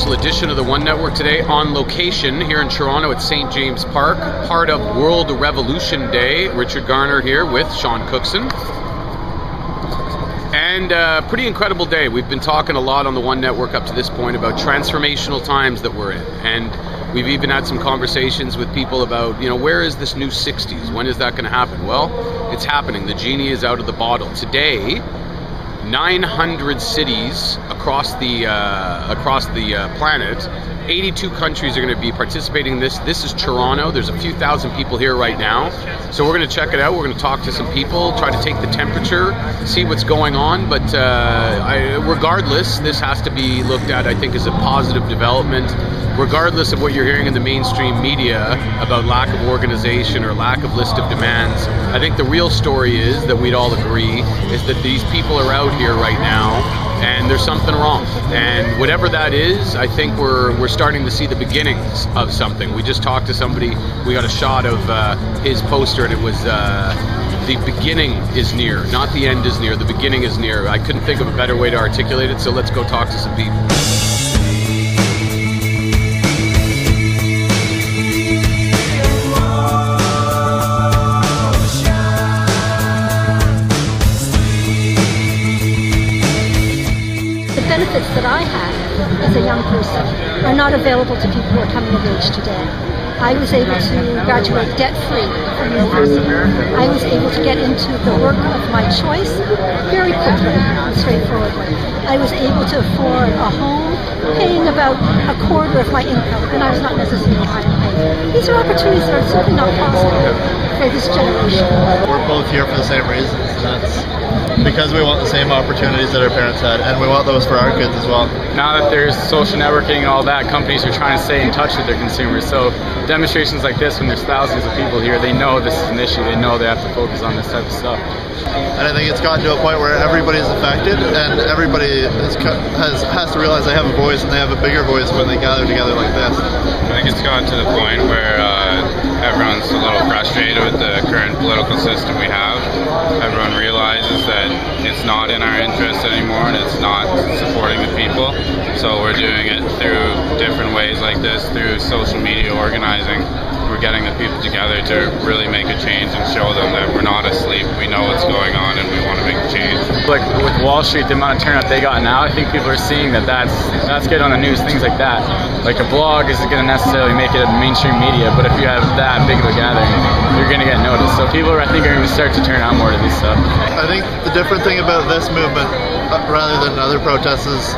special edition of the One Network today on location here in Toronto at St. James Park, part of World Revolution Day. Richard Garner here with Sean Cookson. And pretty incredible day. We've been talking a lot on the One Network up to this point about transformational times that we're in. And we've even had some conversations with people about, you know, where is this new 60s? When is that going to happen? Well, it's happening. The genie is out of the bottle. Today, 900 cities across the planet, 82 countries are going to be participating in this. This is Toronto. There's a few thousand people here right now. So we're going to check it out. We're going to talk to some people, try to take the temperature, see what's going on. But regardless, this has to be looked at, I think, as a positive development. Regardless of what you're hearing in the mainstream media about lack of organization or lack of list of demands, I think the real story is that we'd all agree is that these people are out here right now and there's something wrong. And whatever that is, I think we're starting to see the beginnings of something. We just talked to somebody, we got a shot of his poster, and it was the beginning is near, not the end is near, the beginning is near. I couldn't think of a better way to articulate it, so let's go talk to some people. Benefits that I had as a young person are not available to people who are coming of age today. I was able to graduate debt-free from university. I was able to get into the work of my choice very quickly and straightforwardly. I was able to afford a home paying about a quarter of my income, and I was not necessarily high paid. These are opportunities that are simply not possible for this generation. We're both here for the same reasons. That's because we want the same opportunities that our parents had, and we want those for our kids as well. Now that there's social networking and all that, companies are trying to stay in touch with their consumers. So demonstrations like this, when there's thousands of people here, they know this is an issue. They know they have to focus on this type of stuff. And I think it's gotten to a point where everybody is affected, and everybody has to realize they have a voice, and they have a bigger voice when they gather together like this. I think it's gotten to the point where everyone's a little frustrated with the current political system we have. Everyone realizes that it's not in our interest anymore, and it's not supporting the people. So we're doing it through different ways like this, through social media organizing. We're getting the people together to really make a change and show them that we're not asleep. We know what's going on, and we want to make a change. Like with Wall Street, the amount of turnout they got now, I think people are seeing that that's good on the news, things like that. Like a blog isn't going to necessarily make it in mainstream media, but if you have that big of a gathering, you're going to get noticed. So people, I think, are going to start to turn out more to this stuff. I think the different thing about this movement, rather than other protests, is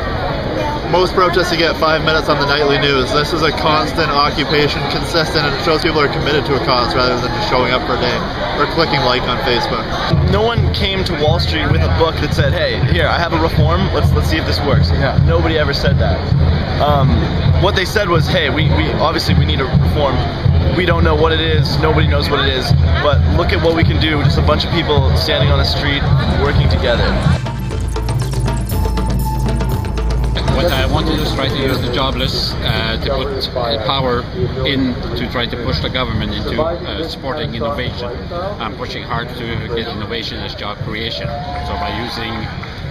most protests you get 5 minutes on the nightly news. This is a constant occupation, consistent, and it shows people are committed to a cause rather than just showing up for a day or clicking like on Facebook. No one came to Wall Street with a book that said, hey, here, I have a reform, let's see if this works. Yeah. Nobody ever said that. What they said was, hey, we obviously we need a reform. We don't know what it is, nobody knows what it is, but look at what we can do, just a bunch of people standing on the street working together. What I want to do is try to use the jobless to put power in to try to push the government into supporting innovation. I'm pushing hard to get innovation as job creation. So by using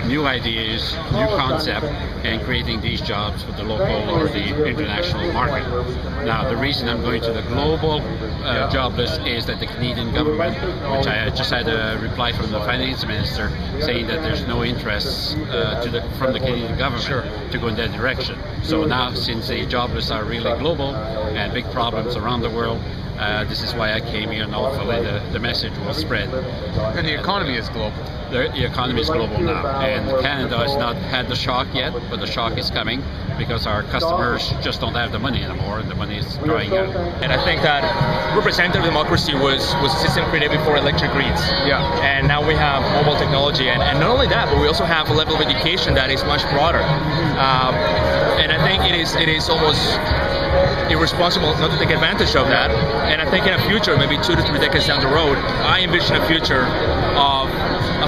new ideas, new concept, and creating these jobs for the local or the international market. Now, the reason I'm going to the global jobless is that the Canadian government, which I just had a reply from the finance minister saying that there's no interest from the Canadian government to go in that direction. So now, since the jobless are really global and big problems around the world, this is why I came here, and hopefully the message will spread. And the economy is global. The economy is global now, and Canada has not had the shock yet, but the shock is coming because our customers just don't have the money anymore, and the money is drying out. And I think that representative democracy was a system created before electric grids. Yeah. And now we have mobile technology, and not only that, but we also have a level of education that is much broader. And I think it is almost irresponsible not to take advantage of that. And I think in a future, maybe 2 to 3 decades down the road, I envision a future of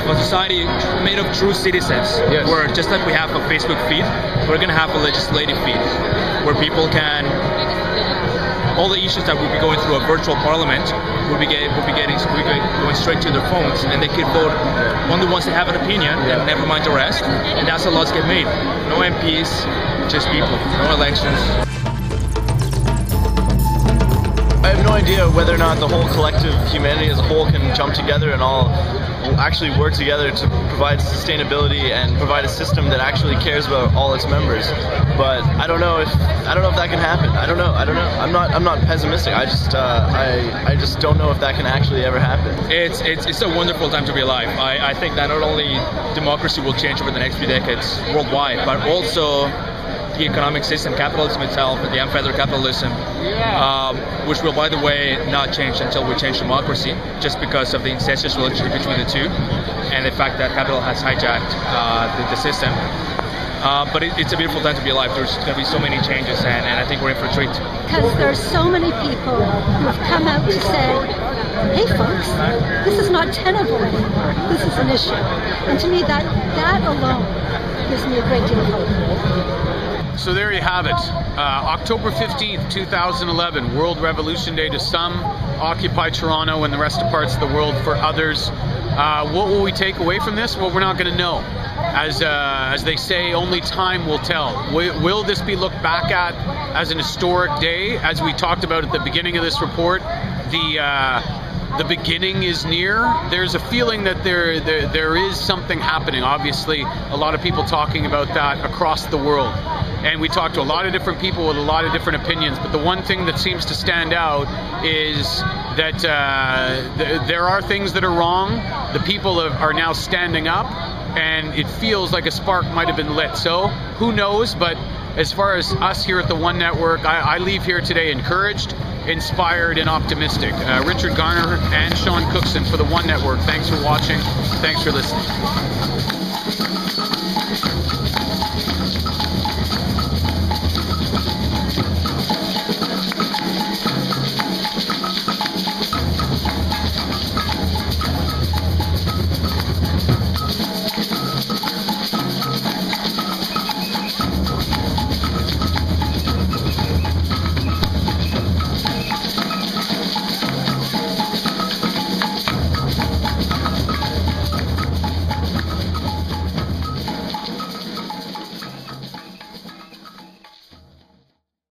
a society made of true citizens, where just like we have a Facebook feed, we're going to have a legislative feed, where people can, all the issues that we'll be going through a virtual parliament, we'll be going straight to their phones, and they can vote only once they have an opinion, and never mind the rest, and that's how laws get made. No MPs, just people, no elections. I have no idea whether or not the whole collective humanity as a whole can jump together and all actually work together to provide sustainability and provide a system that actually cares about all its members. But I don't know if that can happen. I don't know. I'm not pessimistic. I just don't know if that can actually ever happen. It's a wonderful time to be alive. I think that not only democracy will change over the next few decades worldwide, but also the economic system, capitalism itself, the unfettered capitalism, which will, by the way, not change until we change democracy, just because of the incestuous relationship between the two, and the fact that capital has hijacked the system. But it's a beautiful time to be alive. There's going to be so many changes, and I think we're in for a treat. Because there's so many people who have come out to say, hey folks, this is not tenable anymore. This is an issue. And to me, that alone gives me a great deal of hope. So there you have it. October 15th, 2011, World Revolution Day to some, Occupy Toronto and the rest of parts of the world for others. What will we take away from this? Well, we're not going to know. As they say, only time will tell. Will this be looked back at as an historic day? As we talked about at the beginning of this report, the beginning is near. There's a feeling that there is something happening. Obviously, a lot of people talking about that across the world. And we talked to a lot of different people with a lot of different opinions, but the one thing that seems to stand out is that there are things that are wrong. The people are now standing up, and it feels like a spark might have been lit. So who knows? But as far as us here at the One Network, I leave here today encouraged, inspired, and optimistic. Richard Garner and Sean Cookson for the One Network. Thanks for watching. Thanks for listening.